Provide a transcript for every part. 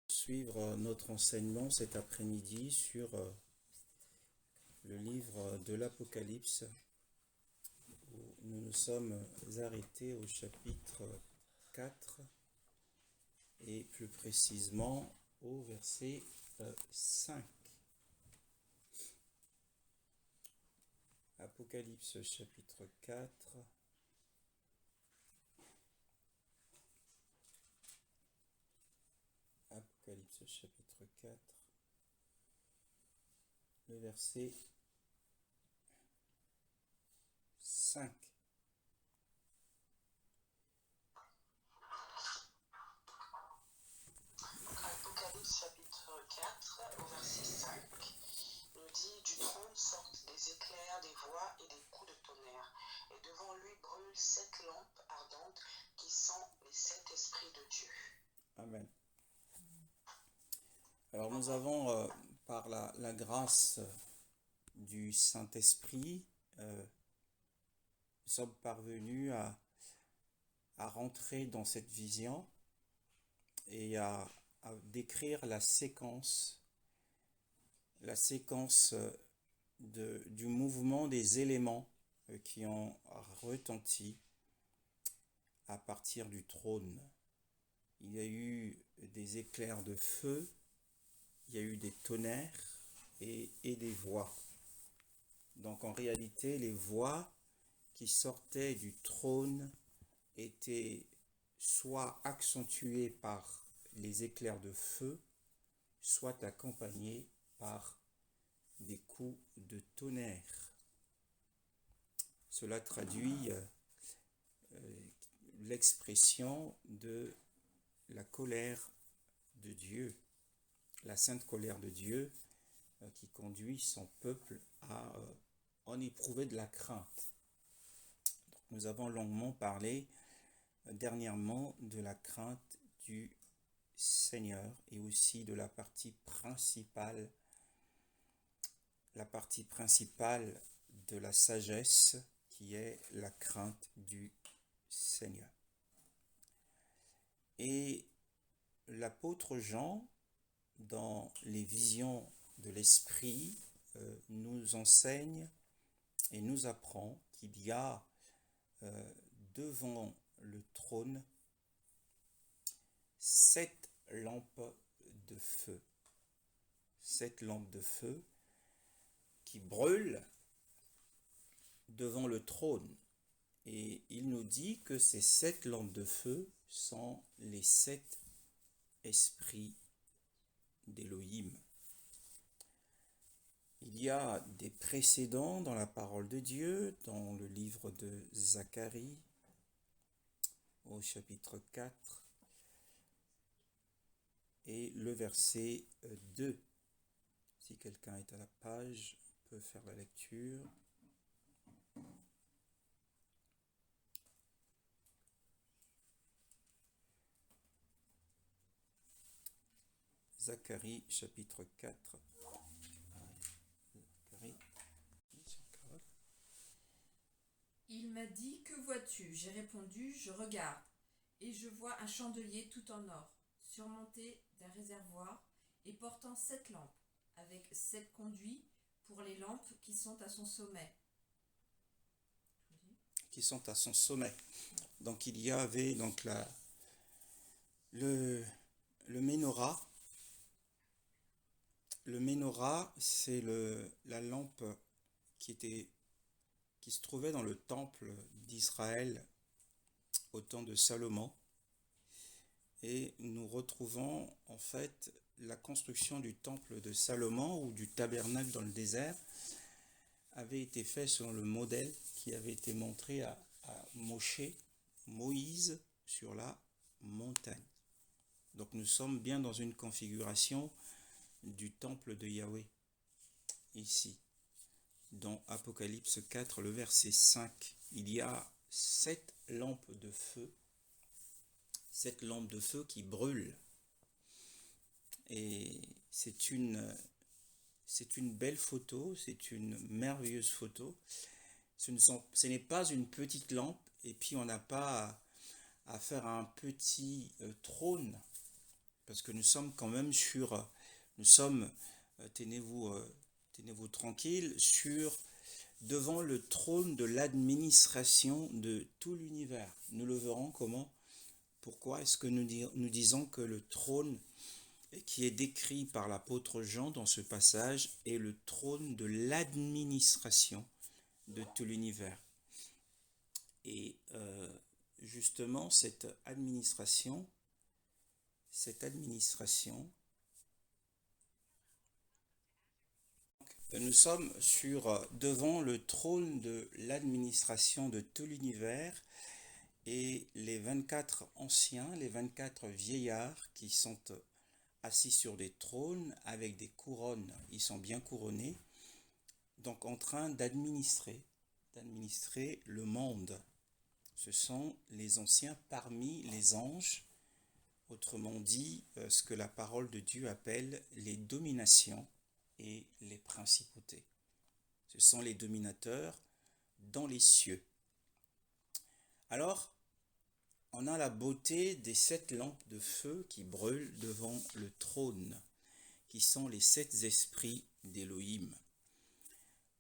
Suivre notre enseignement cet après-midi sur le livre de l'Apocalypse, où nous nous sommes arrêtés au chapitre 4 et plus précisément au verset 5. Apocalypse chapitre 4. Apocalypse chapitre 4, le verset 5. Apocalypse chapitre 4 au verset 5 nous dit: du trône sortent des éclairs, des voix et des coups de tonnerre, et devant lui brûlent 7 lampes ardentes qui sont les 7 esprits de Dieu. Amen. Alors nous avons, par la grâce du Saint-Esprit, nous sommes parvenus à rentrer dans cette vision et à décrire la séquence du mouvement des éléments qui ont retenti à partir du trône. Il y a eu des éclairs de feu, il y a eu des tonnerres et des voix. Donc en réalité, les voix qui sortaient du trône étaient soit accentuées par les éclairs de feu, soit accompagnées par des coups de tonnerre. Cela traduit l'expression de la colère de Dieu, la sainte colère de Dieu qui conduit son peuple à en éprouver de la crainte. Donc, nous avons longuement parlé dernièrement de la crainte du Seigneur et aussi de la partie principale de la sagesse qui est la crainte du Seigneur. Et l'apôtre Jean, dans les visions de l'Esprit, nous enseigne et nous apprend qu'il y a devant le trône 7 lampes de feu. 7 lampes de feu qui brûlent devant le trône. Et il nous dit que ces 7 lampes de feu sont les 7 esprits d'Élohim. Il y a des précédents dans la parole de Dieu, dans le livre de Zacharie, au chapitre 4, et le verset 2. Si quelqu'un est à la page, peut faire la lecture. Zacharie, chapitre 4. Il m'a dit: que vois-tu? J'ai répondu: je regarde, et je vois un chandelier tout en or, surmonté d'un réservoir, et portant 7 lampes, avec 7 conduits pour les lampes qui sont à son sommet. Donc il y avait donc le menorah. Le menorah, c'est la lampe qui se trouvait dans le temple d'Israël au temps de Salomon. Et nous retrouvons en fait la construction du temple de Salomon ou du tabernacle dans le désert avait été fait selon le modèle qui avait été montré à Moïse sur la montagne. Donc nous sommes bien dans une configuration du temple de Yahweh ici. Dans Apocalypse 4, le verset 5, il y a 7 lampes de feu, 7 lampes de feu qui brûlent. Et c'est une belle photo, c'est une merveilleuse photo. Ce n'est pas une petite lampe, et puis on n'a pas à faire un petit trône parce que nous sommes quand même tenez-vous tranquille, devant le trône de l'administration de tout l'univers. Nous le verrons comment. Pourquoi est-ce que nous disons que le trône qui est décrit par l'apôtre Jean dans ce passage est le trône de l'administration de tout l'univers? Et justement, cette administration, nous sommes devant le trône de l'administration de tout l'univers, et les 24 anciens, les 24 vieillards qui sont assis sur des trônes avec des couronnes, ils sont bien couronnés, donc en train d'administrer le monde. Ce sont les anciens parmi les anges, autrement dit, ce que la parole de Dieu appelle les dominations et les principautés. Ce sont les dominateurs dans les cieux. Alors, on a la beauté des 7 lampes de feu qui brûlent devant le trône, qui sont les 7 esprits d'Élohim.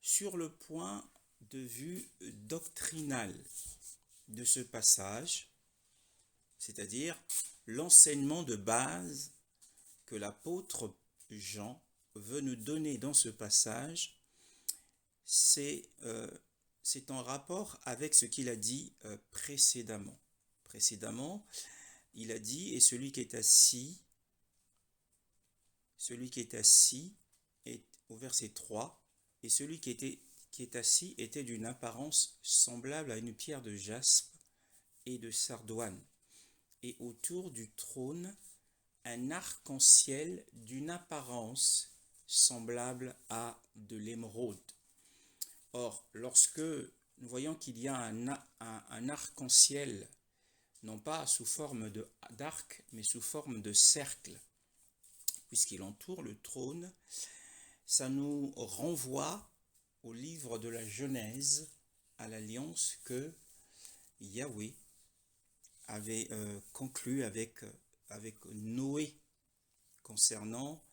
Sur le point de vue doctrinal de ce passage, c'est-à-dire l'enseignement de base que l'apôtre Jean veut nous donner dans ce passage, c'est en rapport avec ce qu'il a dit précédemment. Précédemment, il a dit, et celui qui est assis, est au verset 3, et celui qui est assis était d'une apparence semblable à une pierre de jaspe et de sardoine, et autour du trône, un arc-en-ciel d'une apparence semblable à de l'émeraude. Or, lorsque nous voyons qu'il y a un arc-en-ciel, non pas sous forme d'arc, mais sous forme de cercle, puisqu'il entoure le trône, ça nous renvoie au livre de la Genèse, à l'alliance que Yahweh avait conclue avec Noé concernant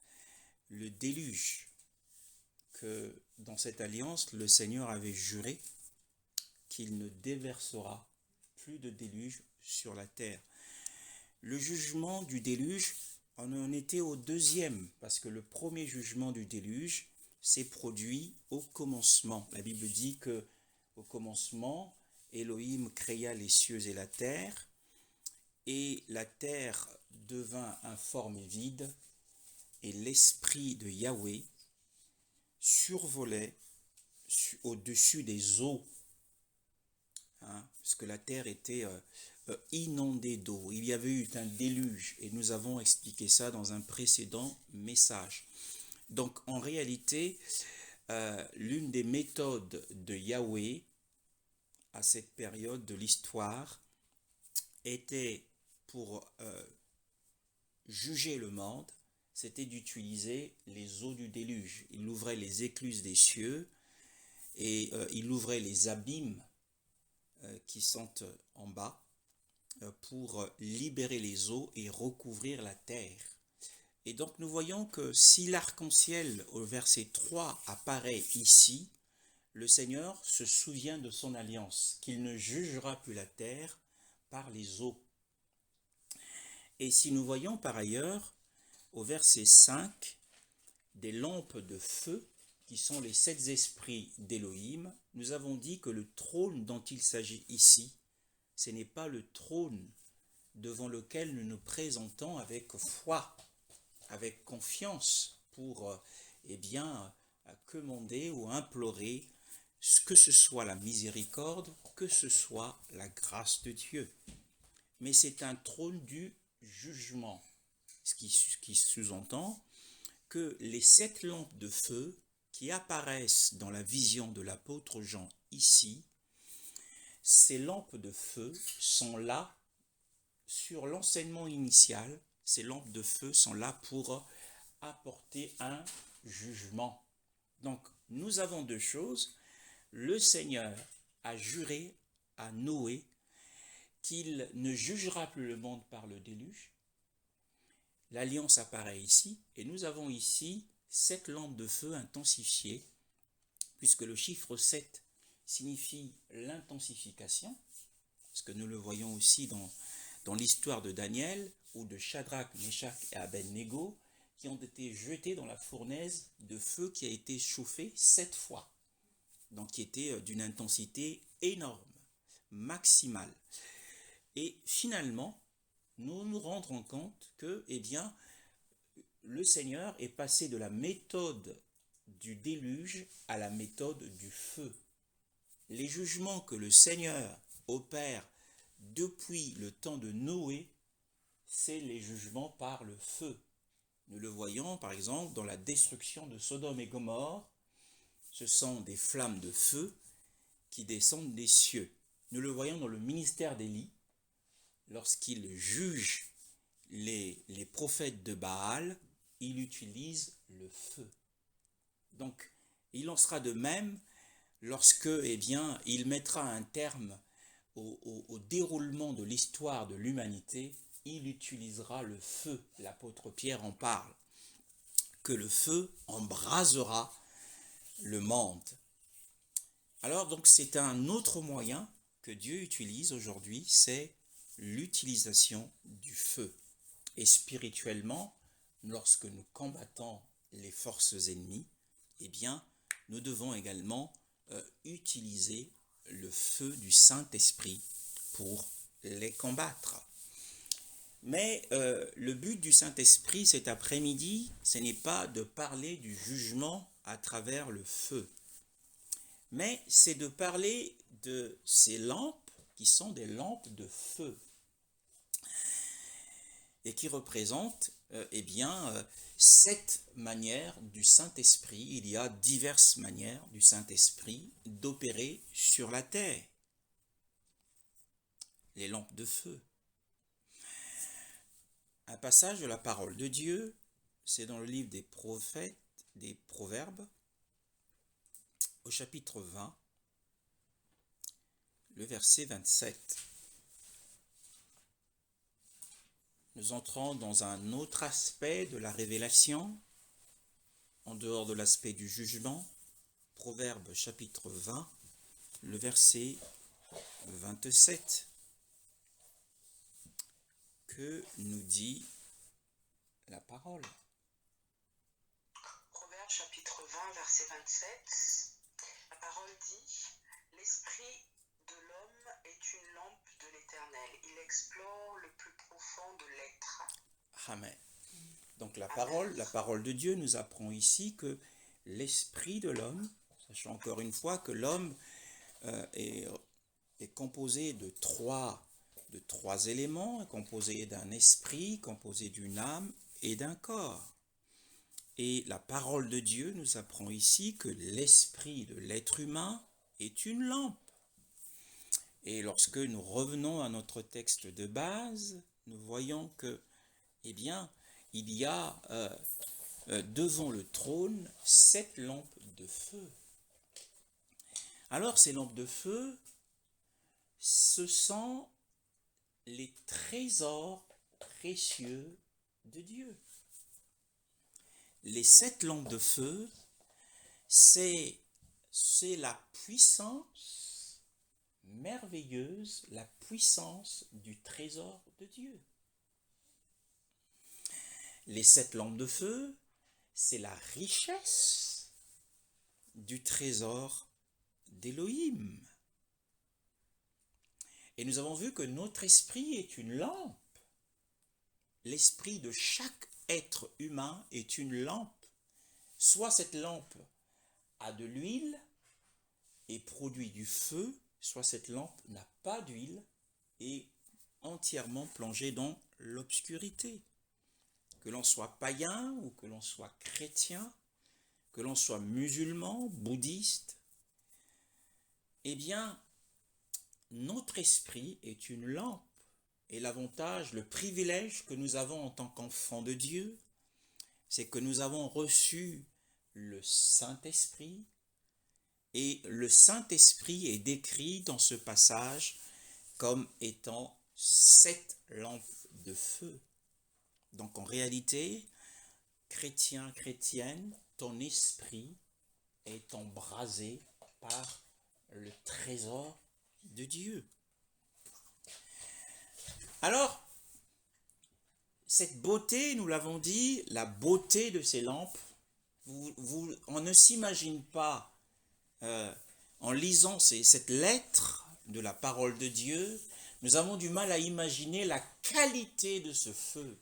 le déluge, que dans cette alliance, le Seigneur avait juré qu'il ne déversera plus de déluge sur la terre. Le jugement du déluge, on en était au 2e, parce que le premier jugement du déluge s'est produit au commencement. La Bible dit que au commencement, Elohim créa les cieux et la terre devint informe et vide, et l'esprit de Yahweh survolait au-dessus des eaux, parce que la terre était inondée d'eau. Il y avait eu un déluge, et nous avons expliqué ça dans un précédent message. Donc en réalité, l'une des méthodes de Yahweh à cette période de l'histoire était, pour juger le monde, c'était d'utiliser les eaux du déluge. Il ouvrait les écluses des cieux et il ouvrait les abîmes qui sont en bas pour libérer les eaux et recouvrir la terre. Et donc nous voyons que si l'arc-en-ciel au verset 3 apparaît ici, le Seigneur se souvient de son alliance, qu'il ne jugera plus la terre par les eaux. Et si nous voyons par ailleurs au verset 5 des lampes de feu, qui sont les 7 esprits d'Élohim, nous avons dit que le trône dont il s'agit ici, ce n'est pas le trône devant lequel nous nous présentons avec foi, avec confiance pour commander ou implorer que ce soit la miséricorde, que ce soit la grâce de Dieu. Mais c'est un trône du jugement, ce qui sous-entend que les 7 lampes de feu qui apparaissent dans la vision de l'apôtre Jean ici, ces lampes de feu sont là sur l'enseignement initial. Ces lampes de feu sont là pour apporter un jugement. Donc, nous avons 2 choses. Le Seigneur a juré à Noé qu'il ne jugera plus le monde par le déluge. l'alliance apparaît ici, et nous avons ici 7 lampes de feu intensifiées, puisque le chiffre 7 signifie l'intensification, parce que nous le voyons aussi dans l'histoire de Daniel, ou de Shadrach, Meshach et Abednego, qui ont été jetés dans la fournaise de feu qui a été chauffée 7 fois, donc qui était d'une intensité énorme, maximale. Et finalement, nous nous rendrons compte que, eh bien, le Seigneur est passé de la méthode du déluge à la méthode du feu. Les jugements que le Seigneur opère depuis le temps de Noé, c'est les jugements par le feu. Nous le voyons par exemple dans la destruction de Sodome et Gomorrhe. Ce sont des flammes de feu qui descendent des cieux. Nous le voyons dans le ministère d'Élie, lorsqu'il juge les prophètes de Baal, il utilise le feu. Donc, il en sera de même lorsque, eh bien, il mettra un terme au déroulement de l'histoire de l'humanité, il utilisera le feu. L'apôtre Pierre en parle, que le feu embrasera le monde. Alors, donc, c'est un autre moyen que Dieu utilise aujourd'hui, c'est l'utilisation du feu. Et spirituellement, lorsque nous combattons les forces ennemies, eh bien, nous devons également utiliser le feu du Saint-Esprit pour les combattre. Mais le but du Saint-Esprit cet après-midi, ce n'est pas de parler du jugement à travers le feu, mais c'est de parler de ces lampes qui sont des lampes de feu et qui représentent eh bien, 7 manières du Saint-Esprit. Il y a diverses manières du Saint-Esprit d'opérer sur la terre. Les lampes de feu. Un passage de la parole de Dieu, c'est dans le livre des prophètes, des Proverbes, au chapitre 20, le verset 27. Nous entrons dans un autre aspect de la révélation, en dehors de l'aspect du jugement. Proverbes chapitre 20, le verset 27. Que nous dit la parole? Proverbe chapitre 20, verset 27. La parole dit: l'esprit de l'homme est une lampe de l'Éternel. Il explore le plus profond de l'être. Amen. Donc la parole de Dieu nous apprend ici que l'esprit de l'homme, sachant encore une fois que l'homme est composé de trois éléments, composé d'un esprit, composé d'une âme et d'un corps. Et la parole de Dieu nous apprend ici que l'esprit de l'être humain est une lampe. Et lorsque nous revenons à notre texte de base, nous voyons que, eh bien, il y a devant le trône 7 lampes de feu. Alors ces lampes de feu, ce sont les trésors précieux de Dieu. Les 7 lampes de feu, c'est la puissance merveilleuse, la puissance du trésor de Dieu. Les 7 lampes de feu, c'est la richesse du trésor d'Élohim. Et nous avons vu que notre esprit est une lampe. L'esprit de chaque être humain est une lampe. Soit cette lampe a de l'huile et produit du feu, soit cette lampe n'a pas d'huile et entièrement plongée dans l'obscurité. Que l'on soit païen ou que l'on soit chrétien, que l'on soit musulman, bouddhiste, eh bien, notre esprit est une lampe. Et l'avantage, le privilège que nous avons en tant qu'enfants de Dieu, c'est que nous avons reçu le Saint-Esprit. Et le Saint-Esprit est décrit dans ce passage comme étant 7 lampes de feu. Donc en réalité, chrétien, chrétienne, ton esprit est embrasé par le trésor de Dieu. Alors, cette beauté, nous l'avons dit, la beauté de ces lampes, on ne s'imagine pas, en lisant cette lettre de la parole de Dieu, nous avons du mal à imaginer la qualité de ce feu.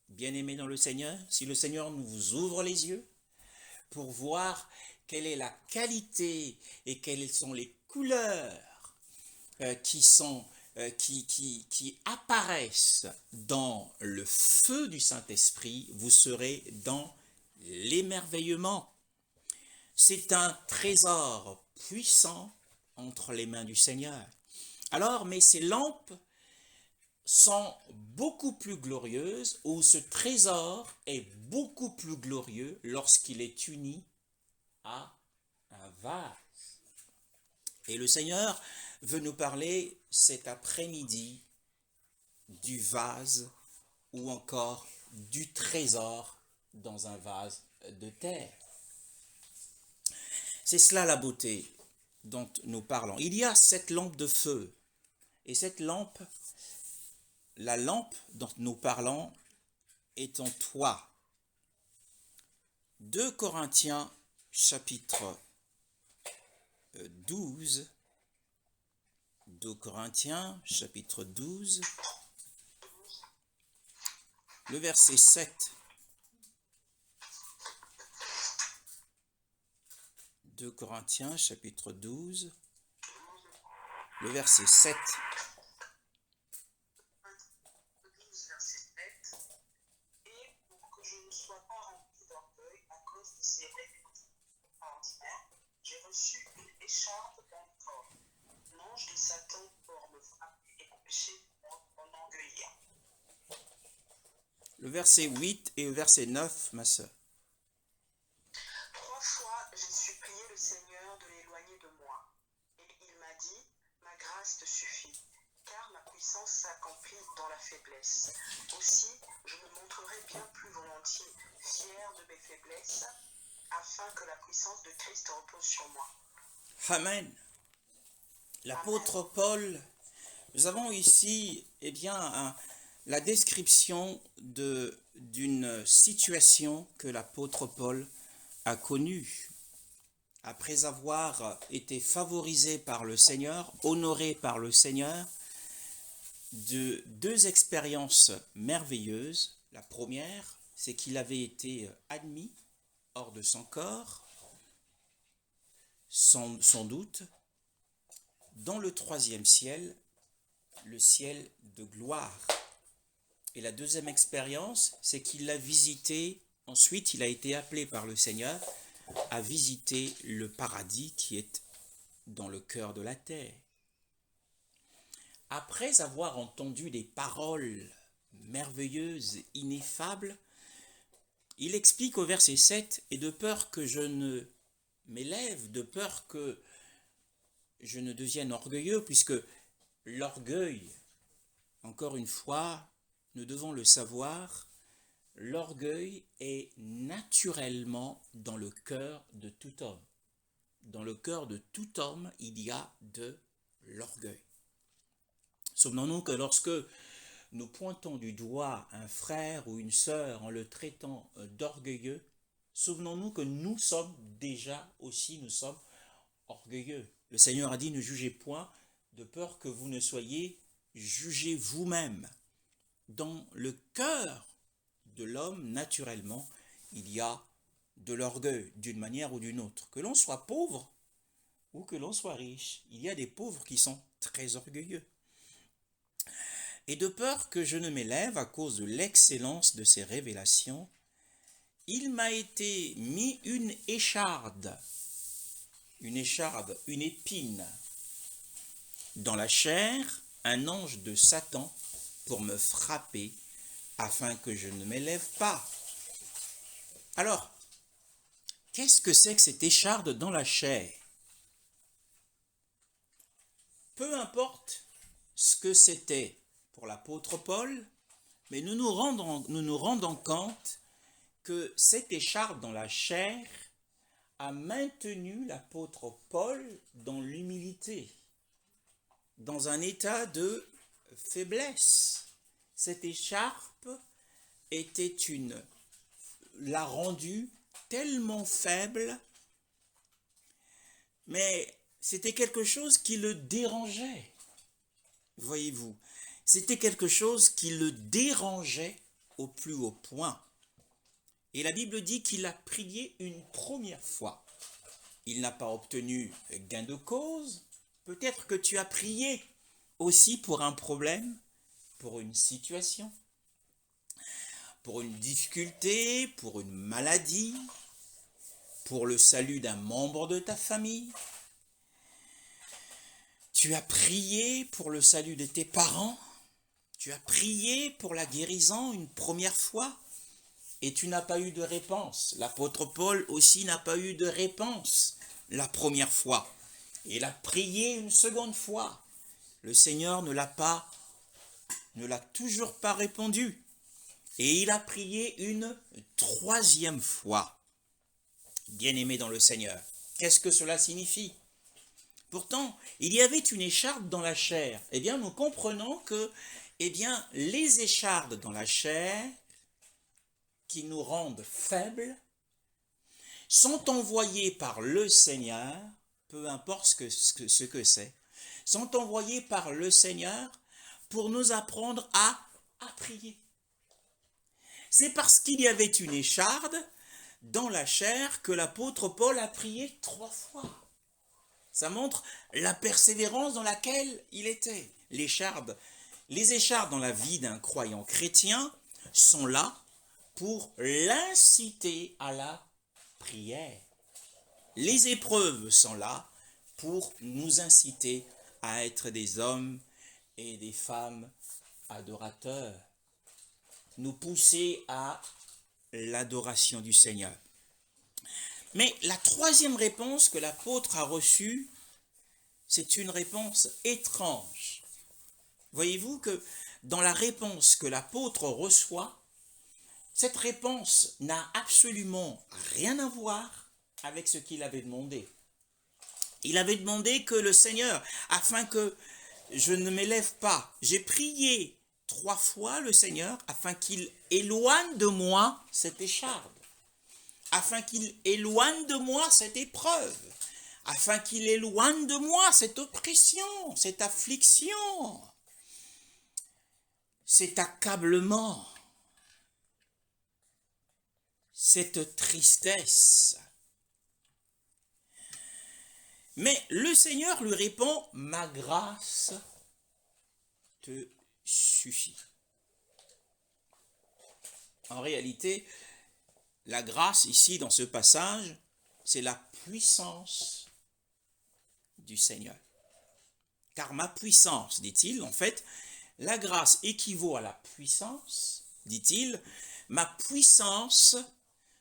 Bien-aimés dans le Seigneur, si le Seigneur nous ouvre les yeux pour voir quelle est la qualité et quelles sont les couleurs qui apparaissent dans le feu du Saint-Esprit, vous serez dans l'émerveillement. C'est un trésor puissant entre les mains du Seigneur. Alors, mais ces lampes sont beaucoup plus glorieuses, ou ce trésor est beaucoup plus glorieux lorsqu'il est uni à un vase. Et le Seigneur veut nous parler cet après-midi du vase ou encore du trésor dans un vase de terre. C'est cela la beauté dont nous parlons. Il y a cette lampe de feu, et cette lampe, la lampe dont nous parlons est en toit. 2 Corinthiens chapitre 12, 2 Corinthiens chapitre 12, le verset 7. 2 Corinthiens chapitre 12, le verset 7. Et pour que je ne sois pas rempli d'orgueil à cause de ces règles ordinaires, j'ai reçu une écharpe dans le corps. L'ange de Satan pour me frapper et m'empêcher de m'enorgueillir. Le verset 8 et le verset 9, ma sœur. 3 fois, j'ai supplié le Seigneur de l'éloigner de moi. Et il m'a dit, ma grâce te suffit, car ma puissance s'accomplit dans la faiblesse. Aussi, je me montrerai bien plus volontiers fier de mes faiblesses, afin que la puissance de Christ repose sur moi. Amen. L'apôtre Paul, nous avons ici la description d'une situation que l'apôtre Paul a connue. Après avoir été favorisé par le Seigneur, honoré par le Seigneur, de 2 expériences merveilleuses. La première, c'est qu'il avait été admis hors de son corps, sans doute, dans le 3e ciel, le ciel de gloire. Et la deuxième expérience, c'est qu'il l'a visité, ensuite il a été appelé par le Seigneur à visiter le paradis qui est dans le cœur de la terre. Après avoir entendu des paroles merveilleuses, ineffables, il explique au verset 7, « Et de peur que je ne m'élève, de peur que je ne devienne orgueilleux, puisque l'orgueil, encore une fois, nous devons le savoir, l'orgueil est naturellement dans le cœur de tout homme. Dans le cœur de tout homme, il y a de l'orgueil. Souvenons-nous que lorsque nous pointons du doigt un frère ou une sœur en le traitant d'orgueilleux, souvenons-nous que nous sommes orgueilleux. Le Seigneur a dit, ne jugez point, de peur que vous ne soyez jugés vous-même. Dans le cœur de l'homme, naturellement, il y a de l'orgueil, d'une manière ou d'une autre. Que l'on soit pauvre ou que l'on soit riche, il y a des pauvres qui sont très orgueilleux. Et de peur que je ne m'élève à cause de l'excellence de ces révélations, il m'a été mis une écharde, une épine, dans la chair, un ange de Satan pour me frapper, afin que je ne m'élève pas. Alors, qu'est-ce que c'est que cette écharde dans la chair? Peu importe ce que c'était pour l'apôtre Paul, Mais nous nous rendons compte que cette écharpe dans la chair a maintenu l'apôtre Paul dans l'humilité, dans un état de faiblesse. Cette écharpe l'a rendu tellement faible, mais c'était quelque chose qui le dérangeait. Voyez-vous, c'était quelque chose qui le dérangeait au plus haut point. Et la Bible dit qu'il a prié une première fois. Il n'a pas obtenu gain de cause. Peut-être que tu as prié aussi pour un problème, pour une situation, pour une difficulté, pour une maladie, pour le salut d'un membre de ta famille. Tu as prié pour le salut de tes parents. Tu as prié pour la guérison une première fois et tu n'as pas eu de réponse. L'apôtre Paul aussi n'a pas eu de réponse la première fois. Il a prié une seconde fois. Le Seigneur ne l'a toujours pas répondu. Et il a prié une troisième fois. Bien-aimé dans le Seigneur, qu'est-ce que cela signifie? Pourtant, il y avait une écharpe dans la chair. Eh bien, nous comprenons que, les écharpes dans la chair, qui nous rendent faibles, sont envoyées par le Seigneur, peu importe ce que c'est, sont envoyées par le Seigneur pour nous apprendre à prier. C'est parce qu'il y avait une écharpe dans la chair que l'apôtre Paul a prié 3 fois. Ça montre la persévérance dans laquelle il était. Les écharpes dans la vie d'un croyant chrétien sont là pour l'inciter à la prière. Les épreuves sont là pour nous inciter à être des hommes et des femmes adorateurs, nous pousser à l'adoration du Seigneur. Mais la troisième réponse que l'apôtre a reçue, c'est une réponse étrange. Voyez-vous que dans la réponse que l'apôtre reçoit, cette réponse n'a absolument rien à voir avec ce qu'il avait demandé. Il avait demandé que le Seigneur, afin que je ne m'élève pas, j'ai prié 3 fois le Seigneur afin qu'il éloigne de moi cette écharpe, afin qu'il éloigne de moi cette épreuve, afin qu'il éloigne de moi cette oppression, cette affliction, cet accablement, cette tristesse. Mais le Seigneur lui répond, ma grâce te suffit. En réalité, la grâce ici dans ce passage, c'est la puissance du Seigneur. Car ma puissance, dit-il, en fait, la grâce équivaut à la puissance, dit-il, ma puissance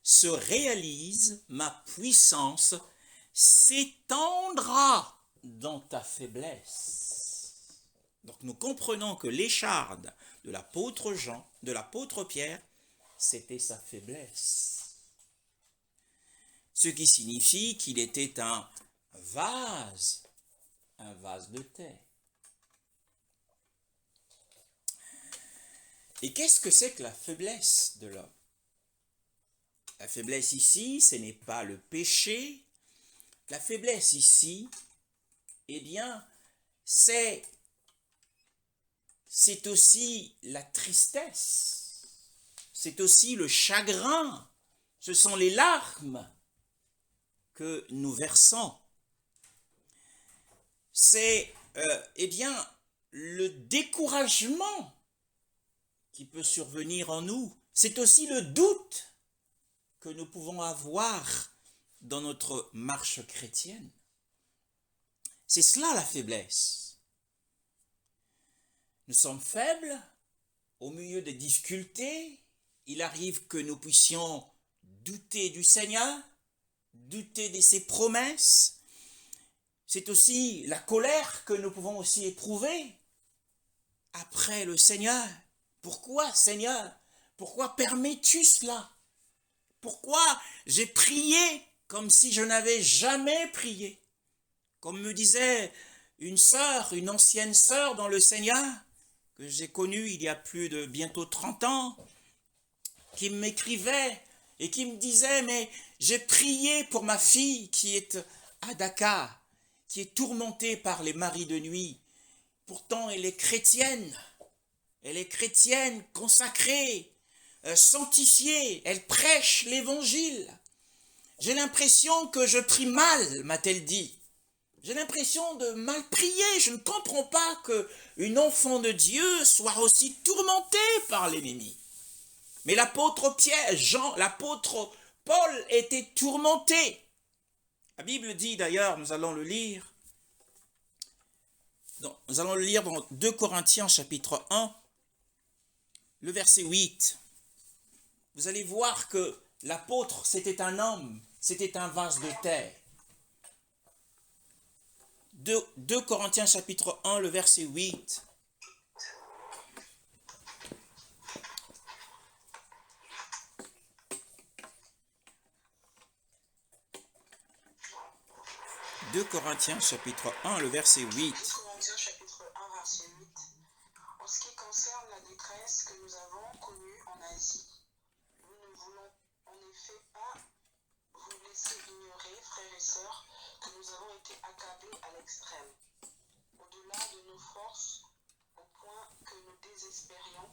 se réalise, ma puissance s'étendra dans ta faiblesse. Donc nous comprenons que l'écharpe de l'apôtre Jean, de l'apôtre Pierre, c'était sa faiblesse. Ce qui signifie qu'il était un vase de terre. Et qu'est-ce que c'est que la faiblesse de l'homme? La faiblesse ici, ce n'est pas le péché. La faiblesse ici, c'est aussi la tristesse, c'est aussi le chagrin, ce sont les larmes que nous versons. C'est le découragement qui peut survenir en nous. C'est aussi le doute que nous pouvons avoir dans notre marche chrétienne. C'est cela la faiblesse. Nous sommes faibles au milieu des difficultés. Il arrive que nous puissions douter du Seigneur, douter de ses promesses. C'est aussi la colère que nous pouvons aussi éprouver après le Seigneur. Pourquoi, Seigneur? Pourquoi permets-tu cela? Pourquoi j'ai prié comme si je n'avais jamais prié? Comme me disait une sœur, une ancienne sœur dans le Seigneur, que j'ai connue il y a plus de bientôt 30 ans, qui m'écrivait et qui me disait, mais j'ai prié pour ma fille qui est à Dakar, qui est tourmentée par les maris de nuit. Pourtant, elle est chrétienne consacrée, sanctifiée, elle prêche l'évangile. J'ai l'impression que je prie mal, m'a-t-elle dit. J'ai l'impression de mal prier. Je ne comprends pas qu'une enfant de Dieu soit aussi tourmentée par l'ennemi. Mais l'apôtre l'apôtre Paul était tourmenté. La Bible dit d'ailleurs, nous allons le lire dans 2 Corinthiens chapitre 1, le verset 8. Vous allez voir que l'apôtre, c'était un homme, c'était un vase de terre. 2 Corinthiens chapitre 1, le verset 8. 2 Corinthiens chapitre 1, le verset 8. 2 Corinthiens chapitre 1, verset 8. En ce qui concerne la détresse que nous avons connue en Asie, nous ne voulons en effet pas vous laisser ignorer, frères et sœurs, que nous avons été accablés à l'extrême, au-delà de nos forces, au point que nous désespérions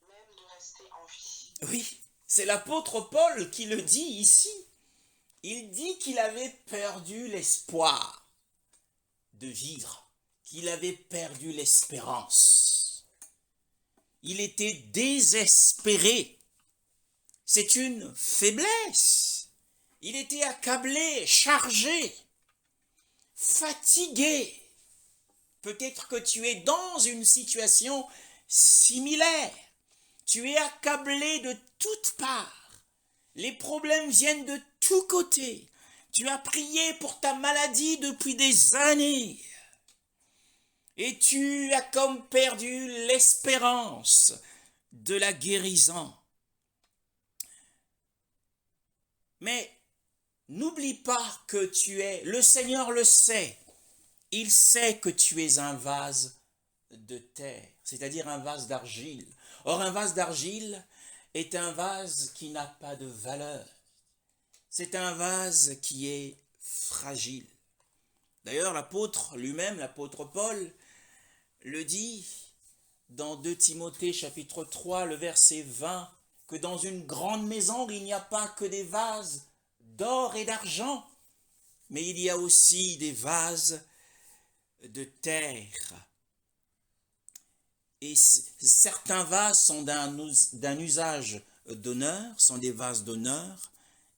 même de rester en vie. Oui, c'est l'apôtre Paul qui le dit ici. Il dit qu'il avait perdu l'espoir de vivre, qu'il avait perdu l'espérance. Il était désespéré. C'est une faiblesse. Il était accablé, chargé, fatigué. Peut-être que tu es dans une situation similaire. Tu es accablé de toutes parts. Les problèmes viennent de tous côtés. Tu as prié pour ta maladie depuis des années. Et tu as comme perdu l'espérance de la guérison. Mais n'oublie pas que le Seigneur le sait. Il sait que tu es un vase de terre, c'est-à-dire un vase d'argile. Or, un vase d'argile est un vase qui n'a pas de valeur. C'est un vase qui est fragile. D'ailleurs, l'apôtre lui-même, l'apôtre Paul, le dit dans 2 Timothée chapitre 3, le verset 20, que dans une grande maison, il n'y a pas que des vases d'or et d'argent, mais il y a aussi des vases de terre. Et certains vases sont d'un usage d'honneur, sont des vases d'honneur,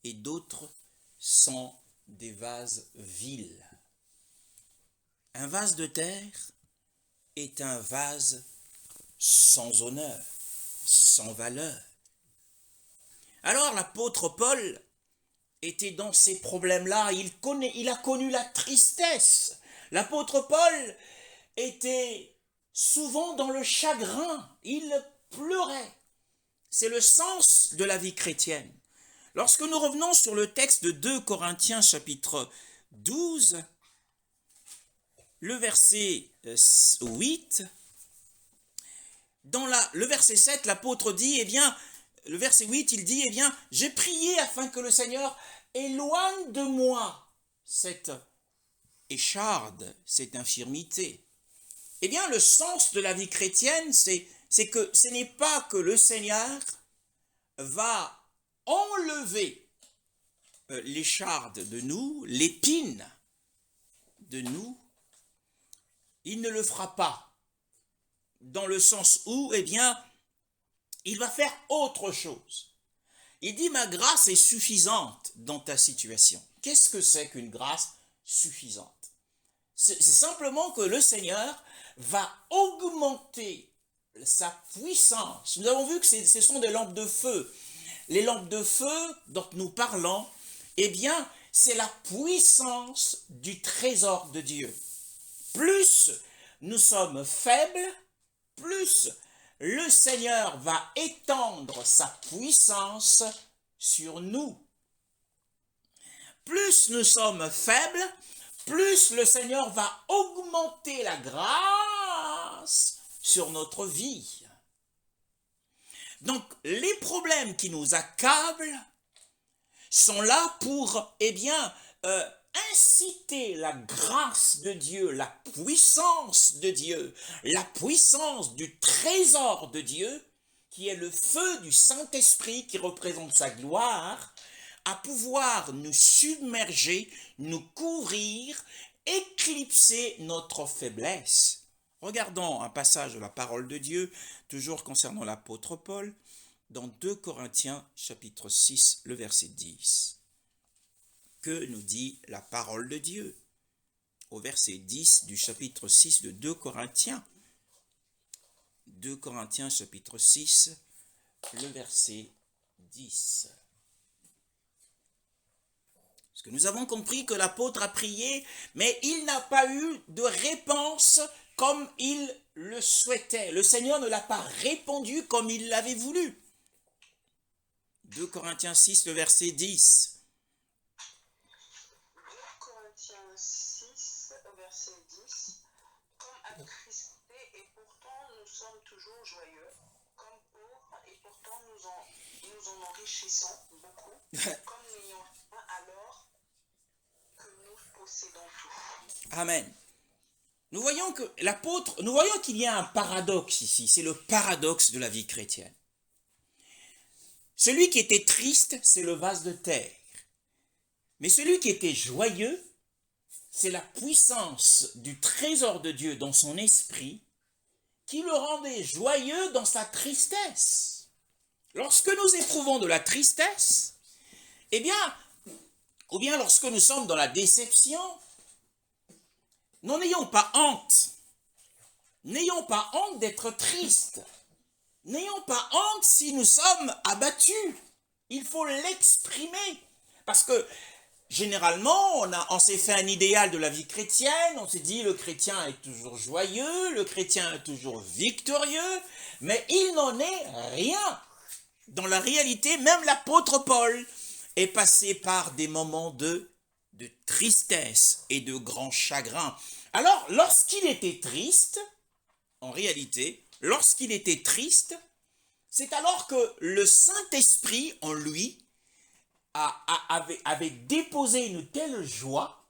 et d'autres sont des vases vils. Un vase de terre est un vase sans honneur, sans valeur. Alors l'apôtre Paul était dans ces problèmes-là, il a connu la tristesse. L'apôtre Paul était souvent dans le chagrin, il pleurait. C'est le sens de la vie chrétienne. Lorsque nous revenons sur le texte de 2 Corinthiens chapitre 12, le verset 8, dans le verset 7, l'apôtre dit, le verset 8, il dit, j'ai prié afin que le Seigneur éloigne de moi cette écharde, cette infirmité. Eh bien, le sens de la vie chrétienne, c'est que ce n'est pas que le Seigneur va enlever l'écharde de nous, l'épine de nous. Il ne le fera pas. Dans le sens où, il va faire autre chose. Il dit, ma grâce est suffisante dans ta situation. Qu'est-ce que c'est qu'une grâce suffisante? C'est simplement que le Seigneur va augmenter sa puissance. Nous avons vu que ce sont des lampes de feu. Les lampes de feu dont nous parlons, c'est la puissance du trésor de Dieu. Plus nous sommes faibles, plus le Seigneur va étendre sa puissance sur nous. Plus nous sommes faibles, plus le Seigneur va augmenter la grâce sur notre vie. Donc, les problèmes qui nous accablent sont là pour, inciter la grâce de Dieu, la puissance de Dieu, la puissance du trésor de Dieu, qui est le feu du Saint-Esprit qui représente sa gloire, à pouvoir nous submerger, nous couvrir, éclipser notre faiblesse. Regardons un passage de la parole de Dieu, toujours concernant l'apôtre Paul, dans 2 Corinthiens chapitre 6, le verset 10. Que nous dit la parole de Dieu? Au verset 10 du chapitre 6 de 2 Corinthiens. 2 Corinthiens chapitre 6, le verset 10. Parce que nous avons compris que l'apôtre a prié, mais il n'a pas eu de réponse comme il le souhaitait. Le Seigneur ne l'a pas répondu comme il l'avait voulu. 2 Corinthiens 6, le verset 10. 2 Corinthiens 6, verset 10. Comme attristés et pourtant nous sommes toujours joyeux, comme pauvres et pourtant nous en enrichissons beaucoup, comme n'ayant rien alors que nous possédons tout. Amen. Nous voyons qu'il y a un paradoxe ici, c'est le paradoxe de la vie chrétienne. Celui qui était triste, c'est le vase de terre. Mais celui qui était joyeux, c'est la puissance du trésor de Dieu dans son esprit qui le rendait joyeux dans sa tristesse. Lorsque nous éprouvons de la tristesse, ou bien lorsque nous sommes dans la déception, n'ayons pas honte. N'ayons pas honte d'être tristes. N'ayons pas honte si nous sommes abattus. Il faut l'exprimer. Parce que généralement, on s'est fait un idéal de la vie chrétienne. On s'est dit le chrétien est toujours joyeux, le chrétien est toujours victorieux. Mais il n'en est rien. Dans la réalité, même l'apôtre Paul est passé par des moments de tristesse et de grand chagrin. Alors, lorsqu'il était triste, en réalité, lorsqu'il était triste, c'est alors que le Saint-Esprit en lui avait déposé une telle joie,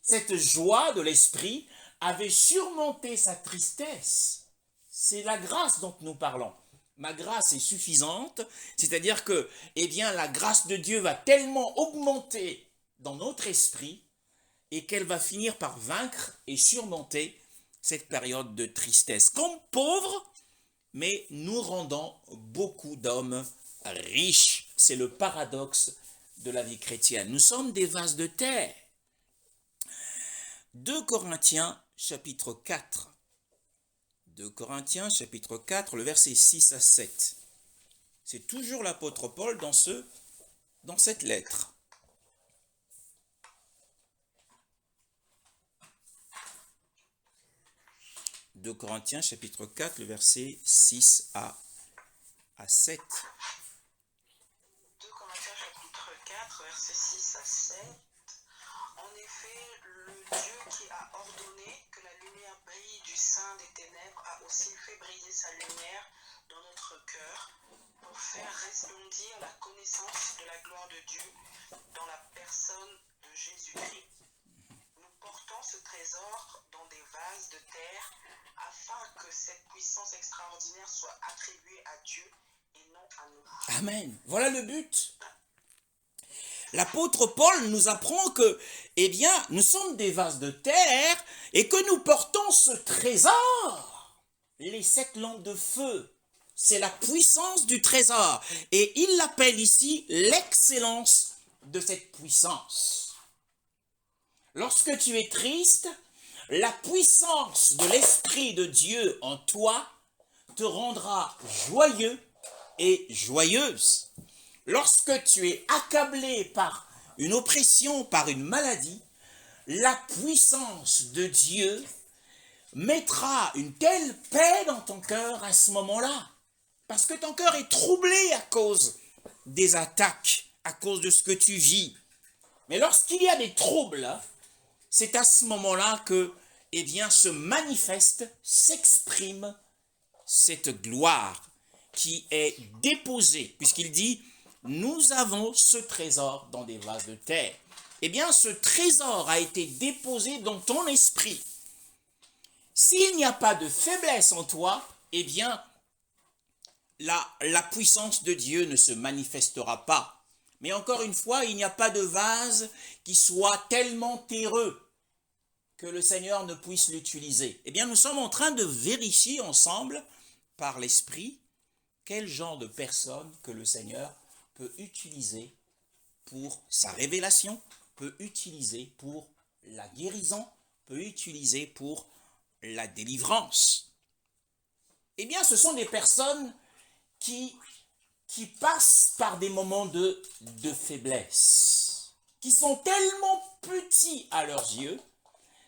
cette joie de l'Esprit avait surmonté sa tristesse. C'est la grâce dont nous parlons. Ma grâce est suffisante, c'est-à-dire que, la grâce de Dieu va tellement augmenter dans notre esprit et qu'elle va finir par vaincre et surmonter cette période de tristesse. Comme pauvres, mais nous rendons beaucoup d'hommes riches. C'est le paradoxe de la vie chrétienne. Nous sommes des vases de terre. 2 Corinthiens chapitre 4. 2 Corinthiens chapitre 4, le verset 6 à 7. C'est toujours l'apôtre Paul dans cette lettre. 2 Corinthiens chapitre 4, le verset 6 à 7. 2 Corinthiens chapitre 4, verset 6 à 7. En effet, le Dieu qui a ordonné que la lumière brille du sein des ténèbres a aussi fait briller sa lumière dans notre cœur pour faire resplendir la connaissance de la gloire de Dieu dans la personne de Jésus-Christ. Nous portons ce trésor dans des vases de terre afin que cette puissance extraordinaire soit attribuée à Dieu et non à nous. Amen. Voilà le but. L'apôtre Paul nous apprend que, nous sommes des vases de terre et que nous portons ce trésor. Les 7 lampes de feu, c'est la puissance du trésor. Et il l'appelle ici l'excellence de cette puissance. Lorsque tu es triste, la puissance de l'Esprit de Dieu en toi te rendra joyeux et joyeuse. Lorsque tu es accablé par une oppression, par une maladie, la puissance de Dieu mettra une telle paix dans ton cœur à ce moment-là. Parce que ton cœur est troublé à cause des attaques, à cause de ce que tu vis. Mais lorsqu'il y a des troubles, c'est à ce moment-là que, eh bien, se manifeste, s'exprime cette gloire qui est déposée, puisqu'il dit, nous avons ce trésor dans des vases de terre. Eh bien, ce trésor a été déposé dans ton esprit. S'il n'y a pas de faiblesse en toi, eh bien, la puissance de Dieu ne se manifestera pas. Mais encore une fois, il n'y a pas de vase qui soit tellement terreux que le Seigneur ne puisse l'utiliser. Eh bien, nous sommes en train de vérifier ensemble, par l'Esprit, quel genre de personne que le Seigneur peut utiliser pour sa révélation, peut utiliser pour la guérison, peut utiliser pour la délivrance. Eh bien, ce sont des personnes qui passent par des moments de faiblesse, qui sont tellement petits à leurs yeux.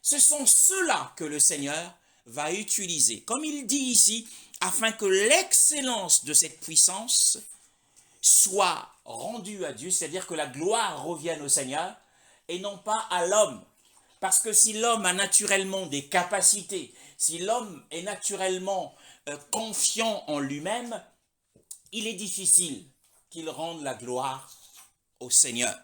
Ce sont ceux-là que le Seigneur va utiliser, comme il dit ici, afin que l'excellence de cette puissance soit rendue à Dieu, c'est-à-dire que la gloire revienne au Seigneur et non pas à l'homme. Parce que si l'homme a naturellement des capacités, si l'homme est naturellement confiant en lui-même, il est difficile qu'il rende la gloire au Seigneur.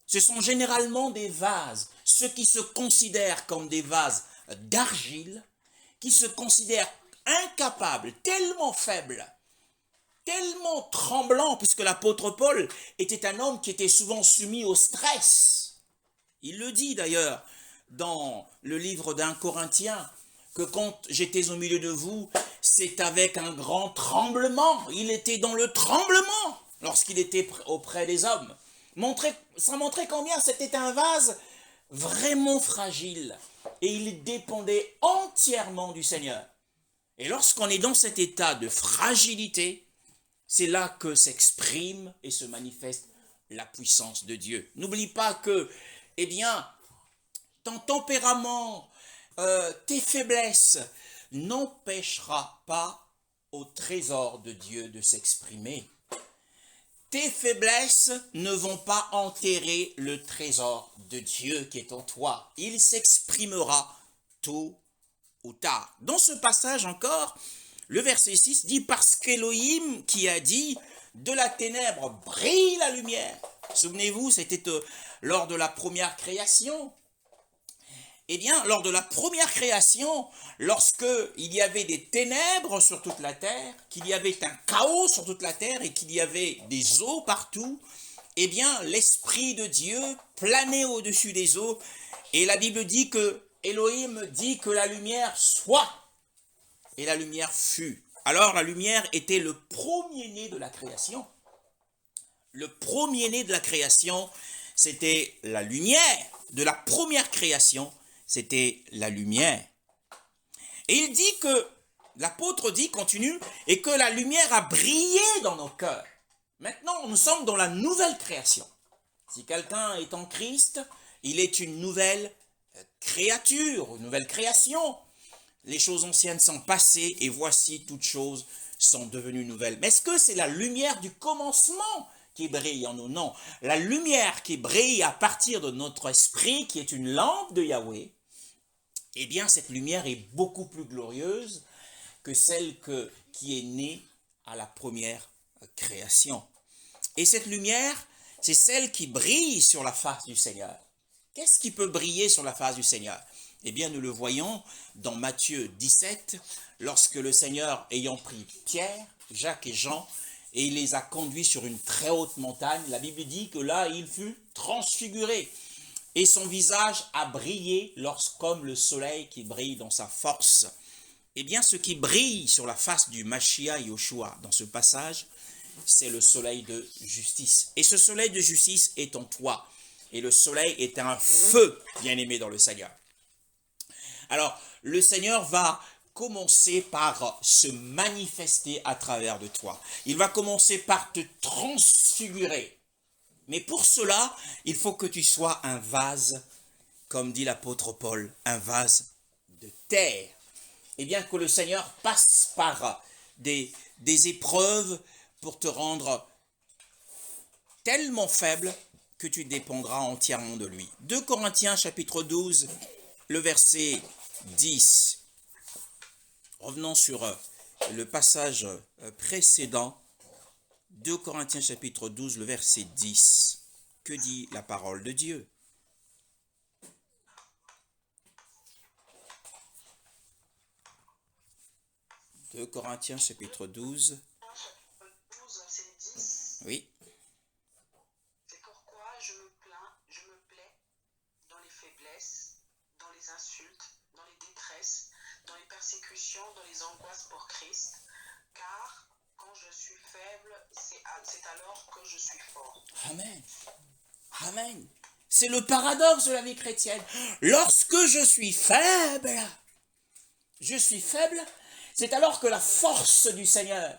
Ce sont généralement des vases, ceux qui se considèrent comme des vases d'argile, qui se considèrent incapables, tellement faibles, tellement tremblants, puisque l'apôtre Paul était un homme qui était souvent soumis au stress. Il le dit d'ailleurs dans le livre d'1 Corinthiens, que quand j'étais au milieu de vous, c'est avec un grand tremblement. Il était dans le tremblement lorsqu'il était auprès des hommes. Ça montrait combien c'était un vase vraiment fragile. Et il dépendait entièrement du Seigneur. Et lorsqu'on est dans cet état de fragilité, c'est là que s'exprime et se manifeste la puissance de Dieu. N'oublie pas que, eh bien, ton tempérament, tes faiblesses n'empêchera pas au trésor de Dieu de s'exprimer. Tes faiblesses ne vont pas enterrer le trésor de Dieu qui est en toi. Il s'exprimera tôt ou tard. Dans ce passage encore, le verset 6 dit « Parce qu'Élohim qui a dit « De la ténèbre brille la lumière ». Souvenez-vous, c'était lors de la première création. Eh bien, lors de la première création, lorsque il y avait des ténèbres sur toute la terre, qu'il y avait un chaos sur toute la terre et qu'il y avait des eaux partout, eh bien, l'Esprit de Dieu planait au-dessus des eaux. Et la Bible dit que Elohim dit que la lumière soit. Et la lumière fut. Alors, la lumière était le premier-né de la création. Le premier-né de la création, c'était la lumière de la première création. C'était la lumière. Et il dit que, l'apôtre dit, continue, et que la lumière a brillé dans nos cœurs. Maintenant, nous sommes dans la nouvelle création. Si quelqu'un est en Christ, il est une nouvelle créature, une nouvelle création. Les choses anciennes sont passées et voici toutes choses sont devenues nouvelles. Mais est-ce que c'est la lumière du commencement qui brille en nous? Non. La lumière qui brille à partir de notre esprit, qui est une lampe de Yahweh, eh bien, cette lumière est beaucoup plus glorieuse que celle qui est née à la première création. Et cette lumière, c'est celle qui brille sur la face du Seigneur. Qu'est-ce qui peut briller sur la face du Seigneur? Eh bien, nous le voyons dans Matthieu 17, lorsque le Seigneur, ayant pris Pierre, Jacques et Jean, et il les a conduits sur une très haute montagne, la Bible dit que là, il fut transfiguré. Et son visage a brillé comme le soleil qui brille dans sa force. Eh bien, ce qui brille sur la face du Mashiach Yoshua dans ce passage, c'est le soleil de justice. Et ce soleil de justice est en toi. Et le soleil est un feu bien-aimé dans le Seigneur. Alors, le Seigneur va commencer par se manifester à travers de toi. Il va commencer par te transfigurer. Mais pour cela, il faut que tu sois un vase, comme dit l'apôtre Paul, un vase de terre. eh bien que le Seigneur passe par des épreuves pour te rendre tellement faible que tu dépendras entièrement de lui. 2 Corinthiens chapitre 12, le verset 10. Revenons sur le passage précédent. 2 Corinthiens chapitre 12, le verset 10. Que dit la parole de Dieu? « 2 Corinthiens chapitre 12. 12, verset 10. Oui. C'est pourquoi je me plais dans les faiblesses, dans les insultes, dans les détresses, dans les persécutions, dans les angoisses pour Christ, car quand je suis faible, c'est alors que je suis fort. Amen. Amen. C'est le paradoxe de la vie chrétienne. Lorsque je suis faible, c'est alors que la force du Seigneur,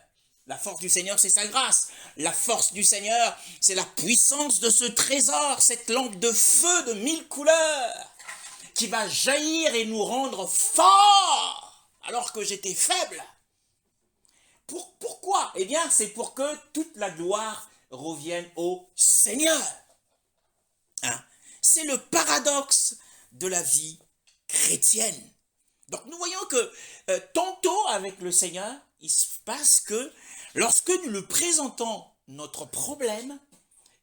c'est sa grâce. La force du Seigneur, c'est la puissance de ce trésor, cette lampe de feu de 1000 couleurs qui va jaillir et nous rendre forts alors que j'étais faible. Pourquoi? Eh bien, c'est pour que toute la gloire revienne au Seigneur. Hein? C'est le paradoxe de la vie chrétienne. Donc nous voyons que tantôt avec le Seigneur, il se passe que lorsque nous lui présentons notre problème,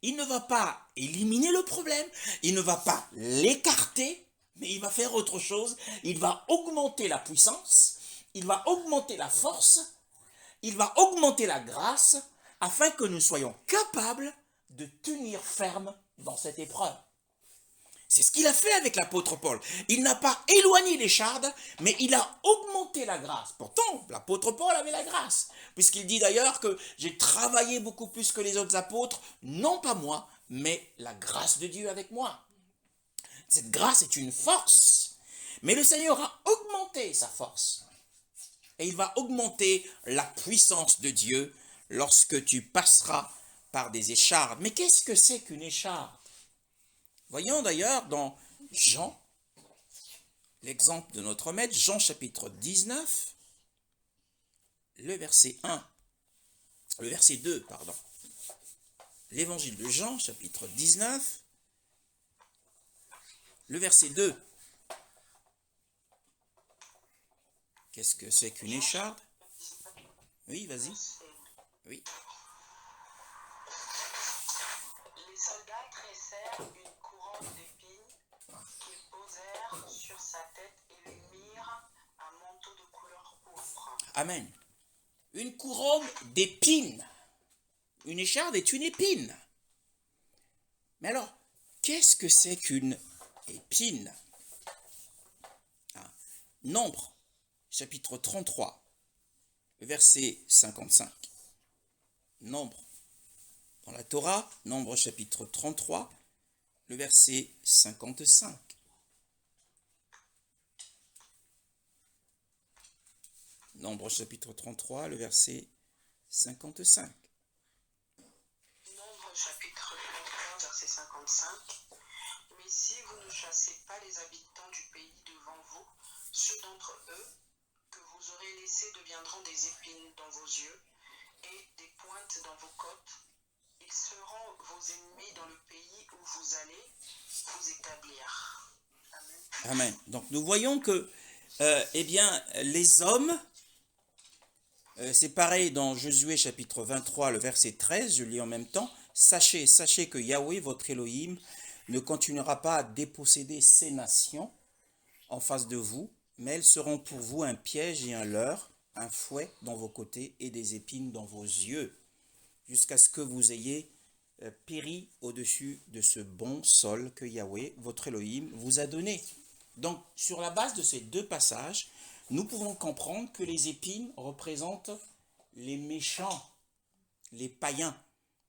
il ne va pas éliminer le problème, il ne va pas l'écarter, mais il va faire autre chose. Il va augmenter la puissance, il va augmenter la force, il va augmenter la grâce, afin que nous soyons capables de tenir ferme dans cette épreuve. C'est ce qu'il a fait avec l'apôtre Paul. Il n'a pas éloigné l'écharde, mais il a augmenté la grâce. Pourtant, l'apôtre Paul avait la grâce, puisqu'il dit d'ailleurs que j'ai travaillé beaucoup plus que les autres apôtres, non pas moi, mais la grâce de Dieu avec moi. Cette grâce est une force, mais le Seigneur a augmenté sa force. Et il va augmenter la puissance de Dieu lorsque tu passeras par des échardes. Mais qu'est-ce que c'est qu'une écharde? Voyons d'ailleurs dans Jean, l'exemple de notre maître, Jean chapitre 19, le verset 2, pardon. L'évangile de Jean, chapitre 19, le verset 2. Qu'est-ce que c'est qu'une écharde? Oui, vas-y. Oui. Les soldats tressèrent une couronne d'épines qu'ils posèrent sur sa tête et lui mirent un manteau de couleur pourpre. Amen. Une couronne d'épines. Une écharde est une épine. Mais alors, qu'est-ce que c'est qu'une épine? Nombre, chapitre 33, verset 55. Nombre. Dans la Torah, Nombre chapitre 33, le verset 55. Nombre chapitre 33, le verset 55. Nombre chapitre 33, verset 55. Mais si vous ne chassez pas les habitants du pays devant vous, ceux d'entre eux que vous aurez laissés deviendront des épines dans vos yeux et des pointes dans vos côtes. Ils seront vos ennemis dans le pays où vous allez vous établir. Amen. Amen. Donc nous voyons que les hommes, c'est pareil dans Josué chapitre 23, le verset 13, je lis en même temps, sachez que Yahweh, votre Elohim, ne continuera pas à déposséder ces nations en face de vous, mais elles seront pour vous un piège et un leurre, un fouet dans vos côtés et des épines dans vos yeux, jusqu'à ce que vous ayez péri au-dessus de ce bon sol que Yahweh, votre Elohim, vous a donné. Donc, sur la base de ces deux passages, nous pouvons comprendre que les épines représentent les méchants, les païens.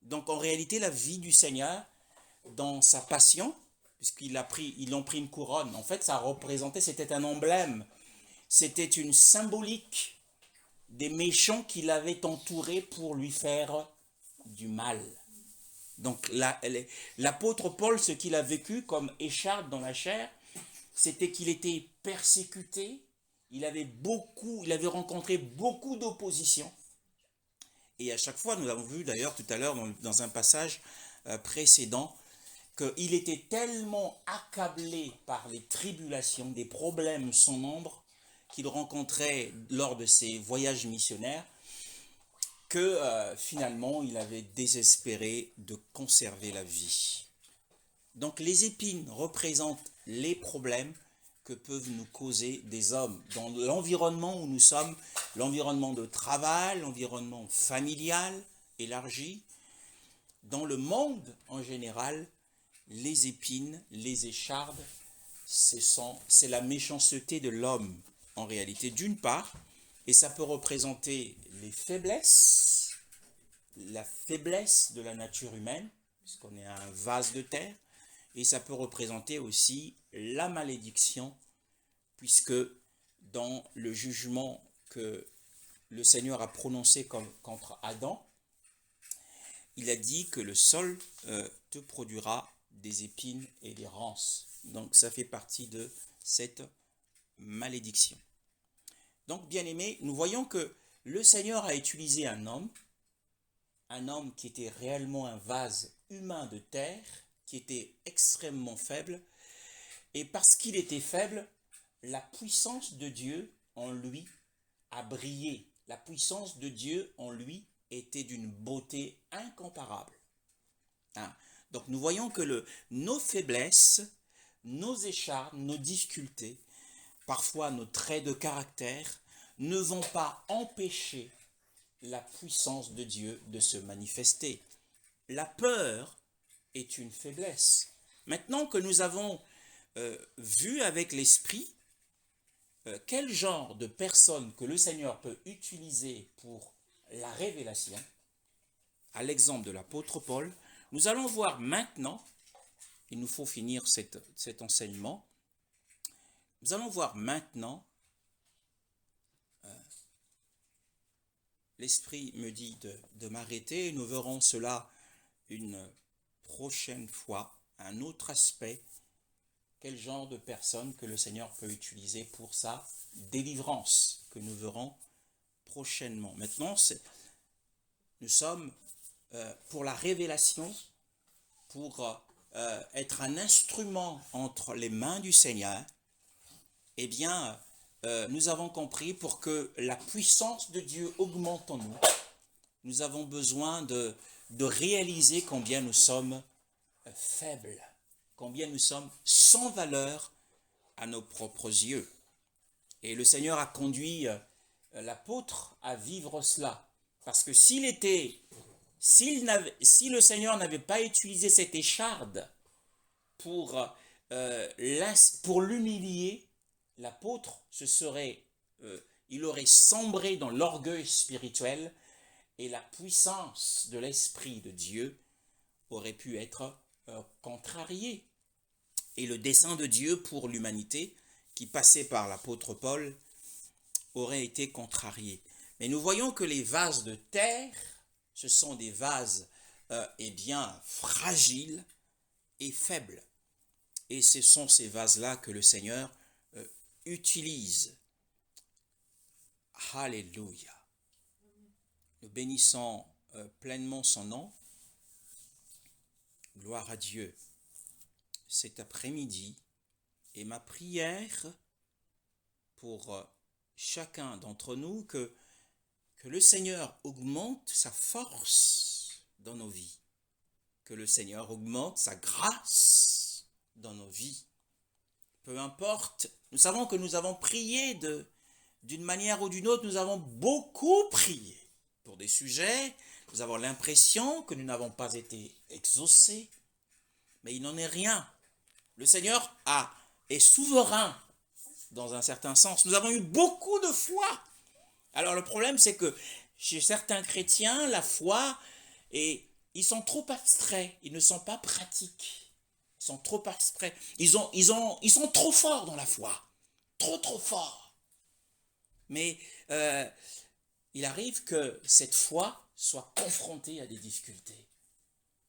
Donc, en réalité, la vie du Seigneur, dans sa passion, puisqu'ils ont pris une couronne, en fait, ça représentait, c'était un emblème, c'était une symbolique des méchants qui l'avaient entouré pour lui faire du mal. Donc, l'apôtre Paul, ce qu'il a vécu comme écharde dans la chair, c'était qu'il était persécuté, il avait rencontré beaucoup d'opposition. Et à chaque fois, nous l'avons vu d'ailleurs tout à l'heure dans un passage précédent, qu'il était tellement accablé par les tribulations, des problèmes sans nombre qu'il rencontrait lors de ses voyages missionnaires, que finalement il avait désespéré de conserver la vie. Donc les épines représentent les problèmes que peuvent nous causer des hommes dans l'environnement où nous sommes, l'environnement de travail, l'environnement familial élargi. Dans le monde en général, les épines, les échardes, c'est la méchanceté de l'homme en réalité d'une part, et ça peut représenter les faiblesses, la faiblesse de la nature humaine, puisqu'on est un vase de terre, et ça peut représenter aussi la malédiction, puisque dans le jugement que le Seigneur a prononcé contre Adam, il a dit que le sol te produira des épines et des ronces. Donc ça fait partie de cette malédiction. Donc bien aimé, nous voyons que le Seigneur a utilisé un homme qui était réellement un vase humain de terre, qui était extrêmement faible, et parce qu'il était faible, la puissance de Dieu en lui a brillé. La puissance de Dieu en lui était d'une beauté incomparable. Donc nous voyons que nos faiblesses, nos échardes, nos difficultés, parfois nos traits de caractère, ne vont pas empêcher la puissance de Dieu de se manifester. La peur est une faiblesse. Maintenant que nous avons vu avec l'esprit quel genre de personne que le Seigneur peut utiliser pour la révélation, à l'exemple de l'apôtre Paul, nous allons voir maintenant, il nous faut finir cet enseignement, nous allons voir maintenant, l'Esprit me dit de m'arrêter, nous verrons cela une prochaine fois, un autre aspect, quel genre de personne que le Seigneur peut utiliser pour sa délivrance, que nous verrons prochainement. Maintenant, nous sommes pour la révélation, pour être un instrument entre les mains du Seigneur. Eh bien, nous avons compris, pour que la puissance de Dieu augmente en nous, nous avons besoin de réaliser combien nous sommes faibles, combien nous sommes sans valeur à nos propres yeux. Et le Seigneur a conduit l'apôtre à vivre cela. Parce que si le Seigneur n'avait pas utilisé cette écharde pour l'humilier, l'apôtre il aurait sombré dans l'orgueil spirituel, et la puissance de l'Esprit de Dieu aurait pu être contrariée. Et le dessein de Dieu pour l'humanité, qui passait par l'apôtre Paul, aurait été contrarié. Mais nous voyons que les vases de terre, ce sont des vases fragiles et faibles. Et ce sont ces vases-là que le Seigneur utilise. Alléluia. Nous bénissons pleinement son nom. Gloire à Dieu. Cet après-midi, et ma prière pour chacun d'entre nous, que le Seigneur augmente sa force dans nos vies, que le Seigneur augmente sa grâce dans nos vies. Peu importe, nous savons que nous avons prié d'une manière ou d'une autre, nous avons beaucoup prié pour des sujets, nous avons l'impression que nous n'avons pas été exaucés, mais il n'en est rien. Le Seigneur est souverain dans un certain sens. Nous avons eu beaucoup de foi. Alors le problème, c'est que chez certains chrétiens, la foi, ils sont trop abstraits, ils ne sont pas pratiques. Ils sont trop abstraits. Ils sont trop forts dans la foi. Trop forts. Mais il arrive que cette foi soit confrontée à des difficultés.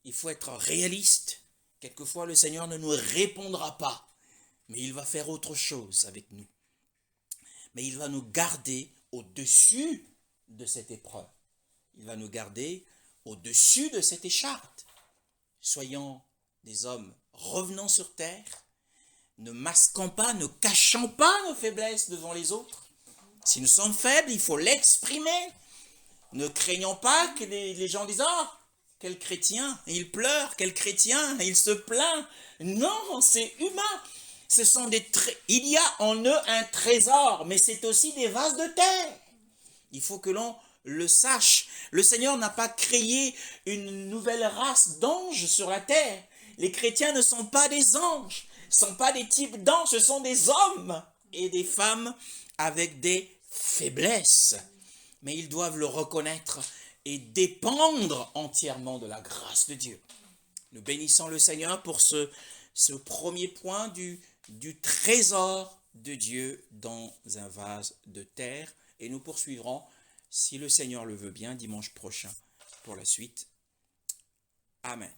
Il faut être réaliste. Quelquefois, le Seigneur ne nous répondra pas, mais il va faire autre chose avec nous. mais il va nous garder au-dessus de cette épreuve. Il va nous garder au-dessus de cette écharpe. Soyons des hommes revenant sur terre, ne masquant pas, ne cachant pas nos faiblesses devant les autres. Si nous sommes faibles, il faut l'exprimer. Ne craignons pas que les gens disent « Ah, quel chrétien, il pleure, quel chrétien, il se plaint. » Non, c'est humain. Il y a en eux un trésor, mais c'est aussi des vases de terre. Il faut que l'on le sache. Le Seigneur n'a pas créé une nouvelle race d'anges sur la terre. Les chrétiens ne sont pas des anges, ne sont pas des types d'anges, ce sont des hommes et des femmes avec des faiblesses. Mais ils doivent le reconnaître et dépendre entièrement de la grâce de Dieu. Nous bénissons le Seigneur pour ce premier point du trésor de Dieu dans un vase de terre. Et nous poursuivrons, si le Seigneur le veut bien, dimanche prochain pour la suite. Amen.